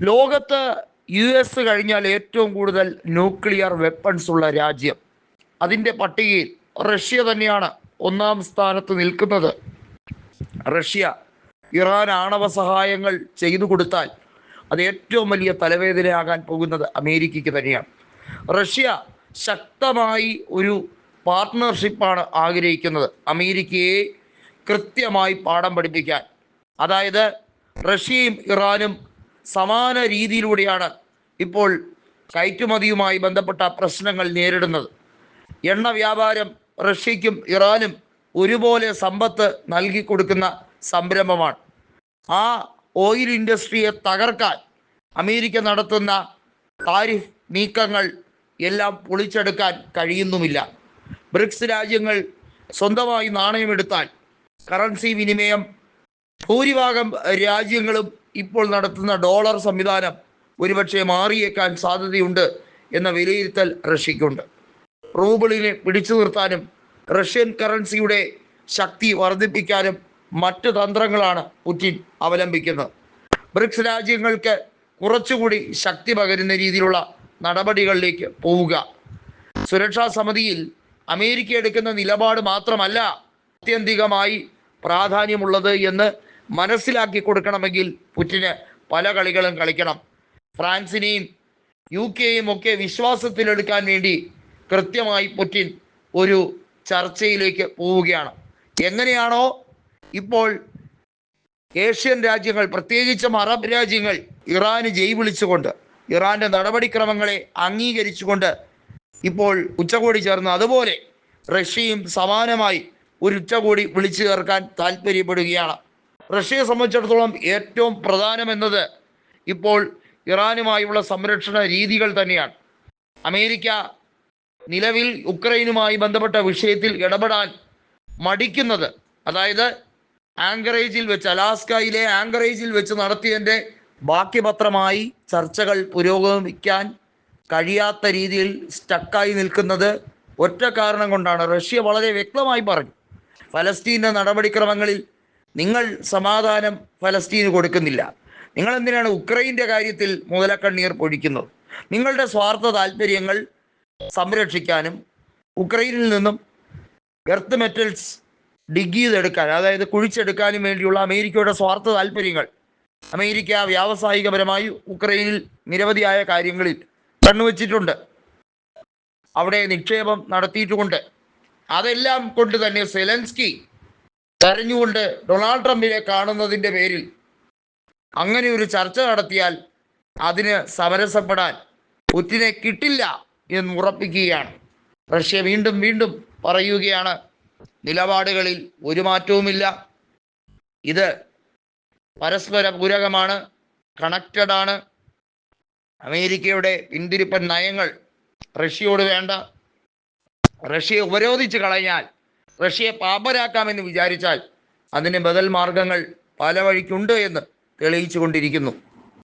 ലോകത്ത് US കഴിഞ്ഞാൽ ഏറ്റവും കൂടുതൽ ന്യൂക്ലിയർ വെപ്പൺസ് ഉള്ള രാജ്യം, അതിൻ്റെ പട്ടികയിൽ റഷ്യ തന്നെയാണ് ഒന്നാം സ്ഥാനത്ത് നിൽക്കുന്നത്. റഷ്യ ഇറാൻ ആണവ സഹായങ്ങൾ ചെയ്തു കൊടുത്താൽ അത് ഏറ്റവും വലിയ തലവേദനയാകാൻ പോകുന്നത് അമേരിക്കയ്ക്ക് തന്നെയാണ്. റഷ്യ ശക്തമായി ഒരു പാർട്ട്ണർഷിപ്പാണ് ആഗ്രഹിക്കുന്നത്, അമേരിക്കയെ കൃത്യമായി പാഠം പഠിപ്പിക്കാൻ. അതായത് റഷ്യയും ഇറാനും സമാന രീതിയിലൂടെയാണ് ഇപ്പോൾ കയറ്റുമതിയുമായി ബന്ധപ്പെട്ട പ്രശ്നങ്ങൾ നേരിടുന്നത്. എണ്ണ വ്യാപാരം റഷ്യയ്ക്കും ഇറാനും ഒരുപോലെ സമ്പത്ത് നൽകി കൊടുക്കുന്ന സംരംഭമാണ്. ആ ഓയിൽ ഇൻഡസ്ട്രിയെ തകർക്കാൻ അമേരിക്ക നടത്തുന്ന താരിഫ് നീക്കങ്ങൾ എല്ലാം പൊളിച്ചെടുക്കാൻ കഴിയുന്നുമില്ല. ബ്രിക്സ് രാജ്യങ്ങൾ സ്വന്തമായി നാണയമെടുത്താൽ കറൻസി വിനിമയം ഭൂരിഭാഗം രാജ്യങ്ങളും ഇപ്പോൾ നടത്തുന്ന ഡോളർ സംവിധാനം ഒരുപക്ഷെ മാറിയേക്കാൻ സാധ്യതയുണ്ട് എന്ന വിലയിരുത്തൽ റഷ്യയ്ക്കുണ്ട്. റൂബിളിനെ പിടിച്ചു നിർത്താനും റഷ്യൻ കറൻസിയുടെ ശക്തി വർദ്ധിപ്പിക്കാനും മറ്റ് തന്ത്രങ്ങളാണ് പുടിൻ അവലംബിക്കുന്നത്. ബ്രിക്സ് രാജ്യങ്ങൾക്ക് കുറച്ചുകൂടി ശക്തി പകരുന്ന രീതിയിലുള്ള നടപടികളിലേക്ക് പോവുക. സുരക്ഷാ സമിതിയിൽ അമേരിക്ക എടുക്കുന്ന നിലപാട് മാത്രമല്ല ആത്യന്തികമായി പ്രാധാന്യമുള്ളത് എന്ന് മനസ്സിലാക്കി കൊടുക്കണമെങ്കിൽ പുടിന് പല കളികളും കളിക്കണം. ഫ്രാൻസിനെയും UK-യും ഒക്കെ വിശ്വാസത്തിലെടുക്കാൻ വേണ്ടി കൃത്യമായി പുടിൻ ഒരു ചർച്ചയിലേക്ക് പോവുകയാണ്. എങ്ങനെയാണോ ഇപ്പോൾ ഏഷ്യൻ രാജ്യങ്ങൾ, പ്രത്യേകിച്ചും അറബ് രാജ്യങ്ങൾ ഇറാന് ജയ് വിളിച്ചുകൊണ്ട് ഇറാന്റെ നടപടിക്രമങ്ങളെ അംഗീകരിച്ചുകൊണ്ട് ഇപ്പോൾ ഉച്ചകോടി ചേർന്ന്, അതുപോലെ റഷ്യയും സമാനമായി ഒരു ഉച്ചകോടി വിളിച്ചു ചേർക്കാൻ താല്പര്യപ്പെടുകയാണ്. റഷ്യയെ സംബന്ധിച്ചിടത്തോളം ഏറ്റവും പ്രധാനമെന്നത് ഇപ്പോൾ ഇറാനുമായുള്ള സംരക്ഷണ രീതികൾ തന്നെയാണ്. അമേരിക്ക നിലവിൽ യുക്രൈനുമായി ബന്ധപ്പെട്ട വിഷയത്തിൽ ഇടപെടാൻ മടിക്കുന്നത്, അതായത് ആങ്കറേജിൽ വെച്ച്, അലാസ്കയിലെ ആങ്കറേജിൽ വെച്ച് നടത്തിയതിൻ്റെ ബാക്കി പത്രമായി ചർച്ചകൾ പുരോഗമിക്കാൻ കഴിയാത്ത രീതിയിൽ സ്റ്റക്കായി നിൽക്കുന്നത് ഒറ്റ കാരണം കൊണ്ടാണ്. റഷ്യ വളരെ വ്യക്തമായി പറഞ്ഞു, ഫലസ്തീൻ്റെ നടപടിക്രമങ്ങളിൽ നിങ്ങൾ സമാധാനം ഫലസ്തീന് കൊടുക്കുന്നില്ല, നിങ്ങൾ എന്തിനാണ് ഉക്രൈൻ്റെ കാര്യത്തിൽ മുതലക്കണ്ണീർ പൊഴിക്കുന്നത്? നിങ്ങളുടെ സ്വാർത്ഥ താല്പര്യങ്ങൾ സംരക്ഷിക്കാനും ഉക്രൈനിൽ നിന്നും എർത്ത് മെറ്റൽസ് ഡിഗ് ചെയ്തെടുക്കാൻ, അതായത് കുഴിച്ചെടുക്കാനും വേണ്ടിയുള്ള അമേരിക്കയുടെ സ്വാർത്ഥ താല്പര്യങ്ങൾ, അമേരിക്ക വ്യാവസായികപരമായി ഉക്രൈനിൽ നിരവധിയായ കാര്യങ്ങളിൽ കണ്ണുവച്ചിട്ടുണ്ട്, അവിടെ നിക്ഷേപം നടത്തിയിട്ടുമുണ്ട്. അതെല്ലാം കൊണ്ട് തന്നെ സെലൻസ്കി കരഞ്ഞുകൊണ്ട് ഡൊണാൾഡ് ട്രംപിനെ കാണുന്നതിൻ്റെ പേരിൽ അങ്ങനെ ഒരു ചർച്ച നടത്തിയാൽ അതിന് സമരസപ്പെടാൻ പുടിനെ കിട്ടില്ല എന്ന് ഉറപ്പിക്കുകയാണ്. റഷ്യ വീണ്ടും വീണ്ടും പറയുകയാണ്, നിലപാടുകളിൽ ഒരു മാറ്റവുമില്ല, ഇത് പരസ്പര പൂരകമാണ്, കണക്റ്റഡ് ആണ്. അമേരിക്കയുടെ പിന്തിരിപ്പൻ നയങ്ങൾ റഷ്യയോട് വേണ്ട. റഷ്യയെ ഉപരോധിച്ച് കളഞ്ഞാൽ, റഷ്യയെ പാപ്പരാക്കാമെന്ന് വിചാരിച്ചാൽ അതിന് ബദൽ മാർഗങ്ങൾ പല വഴിക്കുണ്ട് എന്ന് തെളിയിച്ചു കൊണ്ടിരിക്കുന്നു.